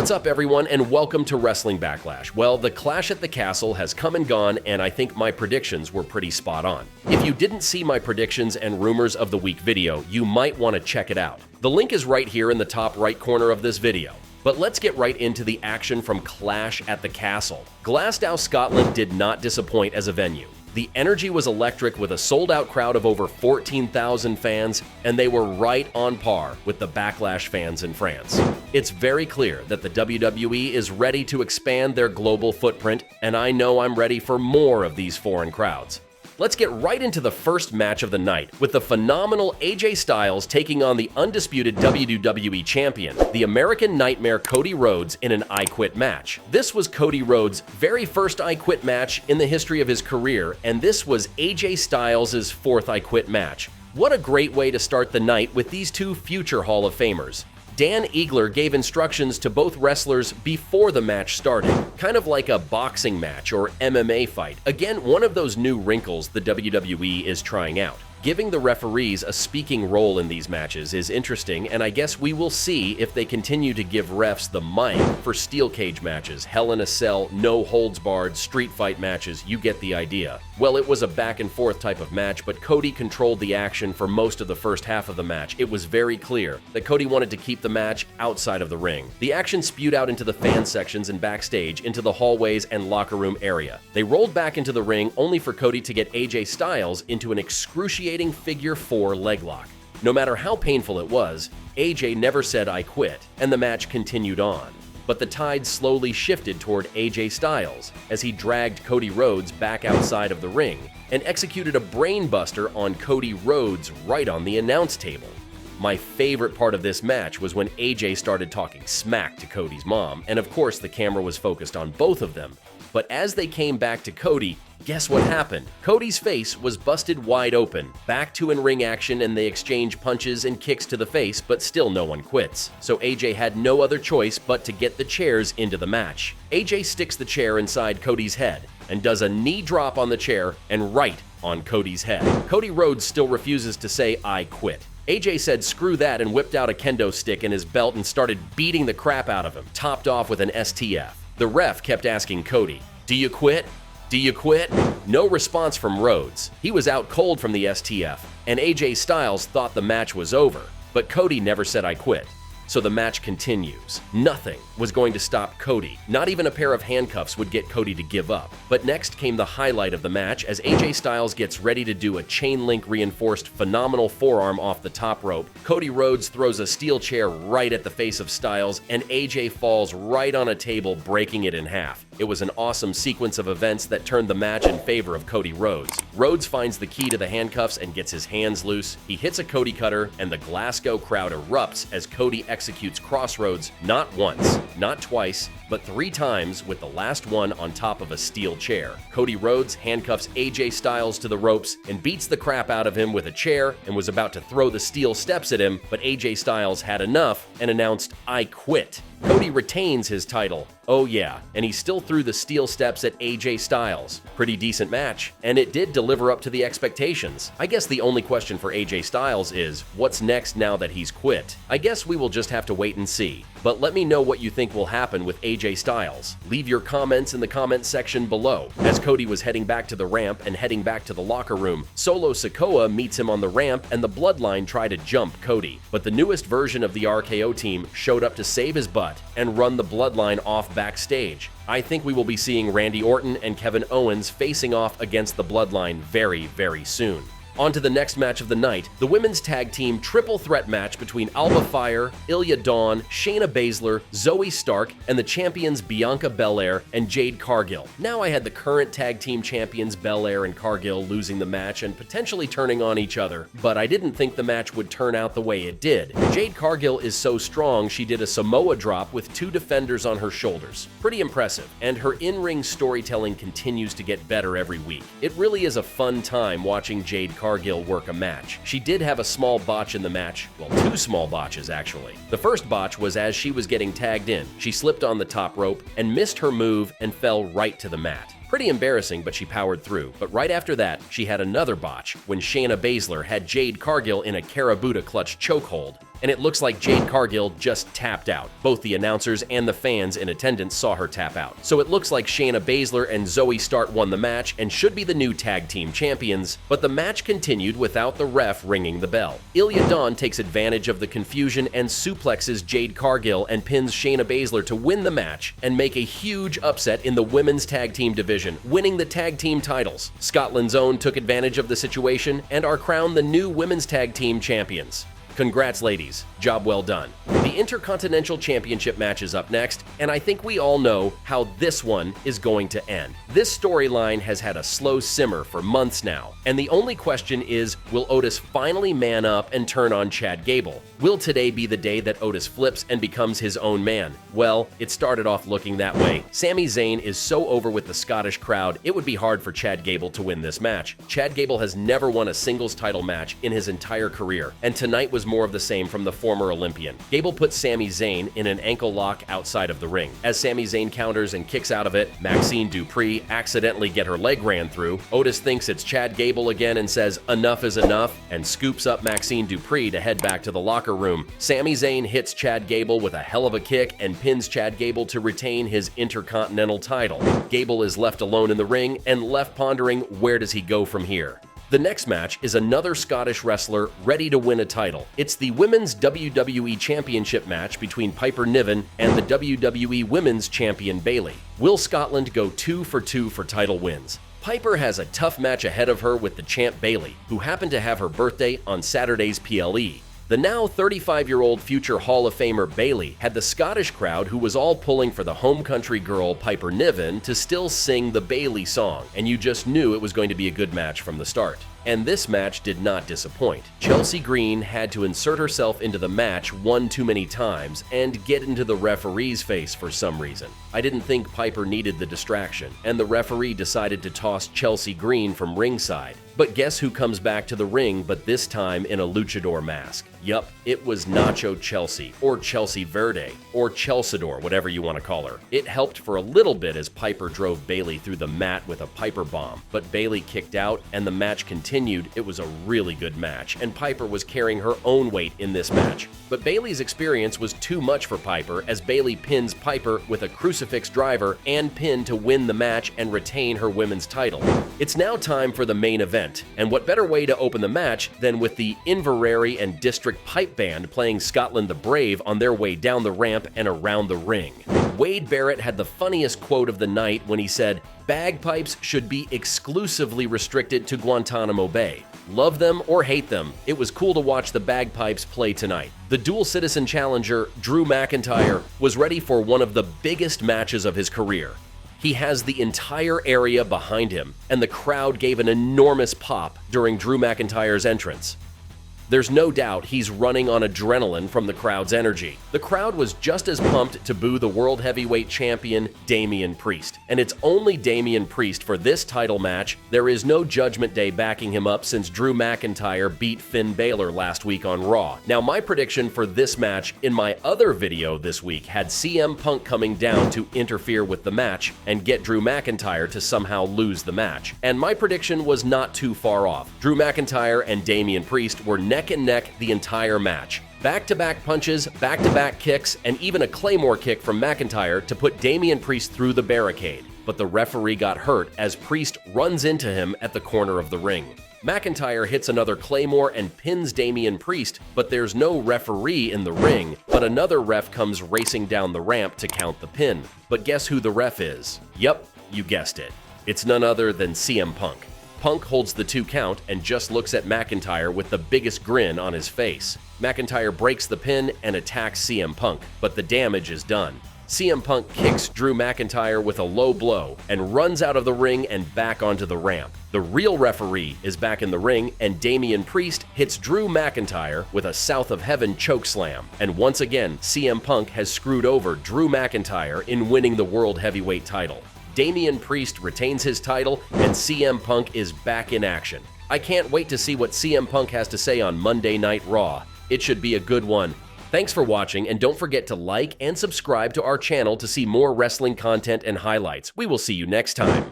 What's up, everyone, and welcome to Wrestling Backlash. Well, the Clash at the Castle has come and gone, and I think my predictions were pretty spot on. If you didn't see my predictions and rumors of the week video, you might want to check it out. The link is right here in the top right corner of this video. But let's get right into the action from Clash at the Castle. Glassdow Scotland did not disappoint as a venue. The energy was electric with a sold-out crowd of over 14,000 fans, and they were right on par with the Backlash fans in France. It's very clear that the WWE is ready to expand their global footprint, and I know I'm ready for more of these foreign crowds. Let's get right into the first match of the night, with the phenomenal AJ Styles taking on the undisputed WWE Champion, the American Nightmare Cody Rhodes, in an I Quit match. This was Cody Rhodes' very first I Quit match in the history of his career, and this was AJ Styles' fourth I Quit match. What a great way to start the night with these two future Hall of Famers. Dan Eagler gave instructions to both wrestlers before the match started, kind of like a boxing match or MMA fight. Again, one of those new wrinkles the WWE is trying out. Giving the referees a speaking role in these matches is interesting, and I guess we will see if they continue to give refs the mic for steel cage matches, Hell in a Cell, no holds barred, street fight matches. You get the idea. Well, it was a back and forth type of match, but Cody controlled the action for most of the first half of the match. It was very clear that Cody wanted to keep the match outside of the ring. The action spewed out into the fan sections and backstage, into the hallways and locker room area. They rolled back into the ring only for Cody to get AJ Styles into an excruciating figure 4 leg lock. No matter how painful it was, AJ never said "I quit," and the match continued on. But the tide slowly shifted toward AJ Styles as he dragged Cody Rhodes back outside of the ring and executed a brainbuster on Cody Rhodes right on the announce table. My favorite part of this match was when AJ started talking smack to Cody's mom, and of course the camera was focused on both of them. But as they came back to Cody, guess what happened? Cody's face was busted wide open. Back to in-ring action, and they exchange punches and kicks to the face, but still no one quits. So AJ had no other choice but to get the chairs into the match. AJ sticks the chair inside Cody's head and does a knee drop on the chair and right on Cody's head. Cody Rhodes still refuses to say "I quit." AJ said screw that and whipped out a kendo stick in his belt and started beating the crap out of him, topped off with an STF. The ref kept asking Cody, "Do you quit? Do you quit?" No response from Rhodes. He was out cold from the STF, and AJ Styles thought the match was over, but Cody never said "I quit." So the match continues. Nothing was going to stop Cody. Not even a pair of handcuffs would get Cody to give up. But next came the highlight of the match as AJ Styles gets ready to do a chain link reinforced phenomenal forearm off the top rope. Cody Rhodes throws a steel chair right at the face of Styles, and AJ falls right on a table, breaking it in half. It was an awesome sequence of events that turned the match in favor of Cody Rhodes. Rhodes finds the key to the handcuffs and gets his hands loose. He hits a Cody cutter, and the Glasgow crowd erupts as Cody executes Crossroads not once, not twice, but 3 times, with the last one on top of a steel chair. Cody Rhodes handcuffs AJ Styles to the ropes and beats the crap out of him with a chair and was about to throw the steel steps at him, but AJ Styles had enough and announced "I quit." Cody retains his title. Oh yeah, and he still threw the steel steps at AJ Styles. Pretty decent match, and it did deliver up to the expectations. I guess the only question for AJ Styles is, what's next now that he's quit? I guess we will just have to wait and see. But let me know what you think will happen with AJ Styles. Leave your comments in the comment section below. As Cody was heading back to the ramp and heading back to the locker room, Solo Sikoa meets him on the ramp, and the Bloodline try to jump Cody. But the newest version of the RKO team showed up to save his butt and run the Bloodline off backstage. I think we will be seeing Randy Orton and Kevin Owens facing off against the Bloodline very, very soon. On to the next match of the night, the women's tag team triple threat match between Alba Fire, Ilya Dawn, Shayna Baszler, Zoe Stark, and the champions Bianca Belair and Jade Cargill. Now I had the current tag team champions Belair and Cargill losing the match and potentially turning on each other, but I didn't think the match would turn out the way it did. Jade Cargill is so strong she did a Samoa drop with 2 defenders on her shoulders. Pretty impressive, and her in-ring storytelling continues to get better every week. It really is a fun time watching Jade Cargill work a match. She did have a small botch in the match, well, 2 small botches actually. The first botch was as she was getting tagged in. She slipped on the top rope and missed her move and fell right to the mat. Pretty embarrassing, but she powered through. But right after that, she had another botch when Shayna Baszler had Jade Cargill in a Karabuta clutch chokehold. and it looks like Jade Cargill just tapped out. Both the announcers and the fans in attendance saw her tap out. So it looks like Shayna Baszler and Zoe Stark won the match and should be the new tag team champions, but the match continued without the ref ringing the bell. Ilya Dawn takes advantage of the confusion and suplexes Jade Cargill and pins Shayna Baszler to win the match and make a huge upset in the women's tag team division, winning the tag team titles. Scotland's Own took advantage of the situation and are crowned the new women's tag team champions. Congrats, ladies. Job well done. The Intercontinental Championship match is up next, and I think we all know how this one is going to end. This storyline has had a slow simmer for months now, and the only question is, will Otis finally man up and turn on Chad Gable? Will today be the day that Otis flips and becomes his own man? Well, it started off looking that way. Sami Zayn is so over with the Scottish crowd, it would be hard for Chad Gable to win this match. Chad Gable has never won a singles title match in his entire career, and tonight was more of the same from the former Olympian. Gable puts Sami Zayn in an ankle lock outside of the ring. As Sami Zayn counters and kicks out of it, Maxine Dupree accidentally get her leg ran through. Otis thinks it's Chad Gable again and says enough is enough and scoops up Maxine Dupree to head back to the locker room. Sami Zayn hits Chad Gable with a hell of a kick and pins Chad Gable to retain his Intercontinental title. Gable is left alone in the ring and left pondering where does he go from here. The next match is another Scottish wrestler ready to win a title. It's the Women's WWE Championship match between Piper Niven and the WWE Women's Champion Bayley. Will Scotland go 2 for 2 for title wins? Piper has a tough match ahead of her with the champ Bayley, who happened to have her birthday on Saturday's PLE. The now 35-year-old future Hall of Famer Bayley had the Scottish crowd, who was all pulling for the home country girl Piper Niven, to still sing the Bayley song, and you just knew it was going to be a good match from the start. And this match did not disappoint. Chelsea Green had to insert herself into the match one too many times and get into the referee's face for some reason. I didn't think Piper needed the distraction, and the referee decided to toss Chelsea Green from ringside. But guess who comes back to the ring, but this time in a luchador mask? Yup, it was Nacho Chelsea, or Chelsea Verde, or Chelsador, whatever you want to call her. It helped for a little bit as Piper drove Bayley through the mat with a Piper bomb, but Bayley kicked out and the match continued. It was a really good match, and Piper was carrying her own weight in this match. But Bayley's experience was too much for Piper as Bayley pins Piper with a crucifix driver and pin to win the match and retain her women's title. It's now time for the main event, and what better way to open the match than with the Inverary and District Pipe Band playing Scotland the Brave on their way down the ramp and around the ring. Wade Barrett had the funniest quote of the night when he said, "Bagpipes should be exclusively restricted to Guantanamo Bay. Love them or hate them, it was cool to watch the bagpipes play tonight." The dual citizen challenger, Drew McIntyre, was ready for one of the biggest matches of his career. He has the entire area behind him, and the crowd gave an enormous pop during Drew McIntyre's entrance. There's no doubt he's running on adrenaline from the crowd's energy. The crowd was just as pumped to boo the World Heavyweight Champion, Damian Priest. And it's only Damian Priest for this title match. There is no Judgment Day backing him up since Drew McIntyre beat Finn Balor last week on Raw. Now, my prediction for this match in my other video this week had CM Punk coming down to interfere with the match and get Drew McIntyre to somehow lose the match. And my prediction was not too far off. Drew McIntyre and Damian Priest were neck and neck the entire match. Back-to-back punches, back-to-back kicks, and even a Claymore kick from McIntyre to put Damian Priest through the barricade. But the referee got hurt as Priest runs into him at the corner of the ring. McIntyre hits another Claymore and pins Damian Priest, but there's no referee in the ring, but another ref comes racing down the ramp to count the pin. But guess who the ref is? Yup, you guessed it. It's none other than CM Punk. Punk holds the 2 count and just looks at McIntyre with the biggest grin on his face. McIntyre breaks the pin and attacks CM Punk, but the damage is done. CM Punk kicks Drew McIntyre with a low blow and runs out of the ring and back onto the ramp. The real referee is back in the ring, and Damian Priest hits Drew McIntyre with a South of Heaven chokeslam. And once again, CM Punk has screwed over Drew McIntyre in winning the World Heavyweight title. Damian Priest retains his title, and CM Punk is back in action. I can't wait to see what CM Punk has to say on Monday Night Raw. It should be a good one. Thanks for watching, and don't forget to like and subscribe to our channel to see more wrestling content and highlights. We will see you next time.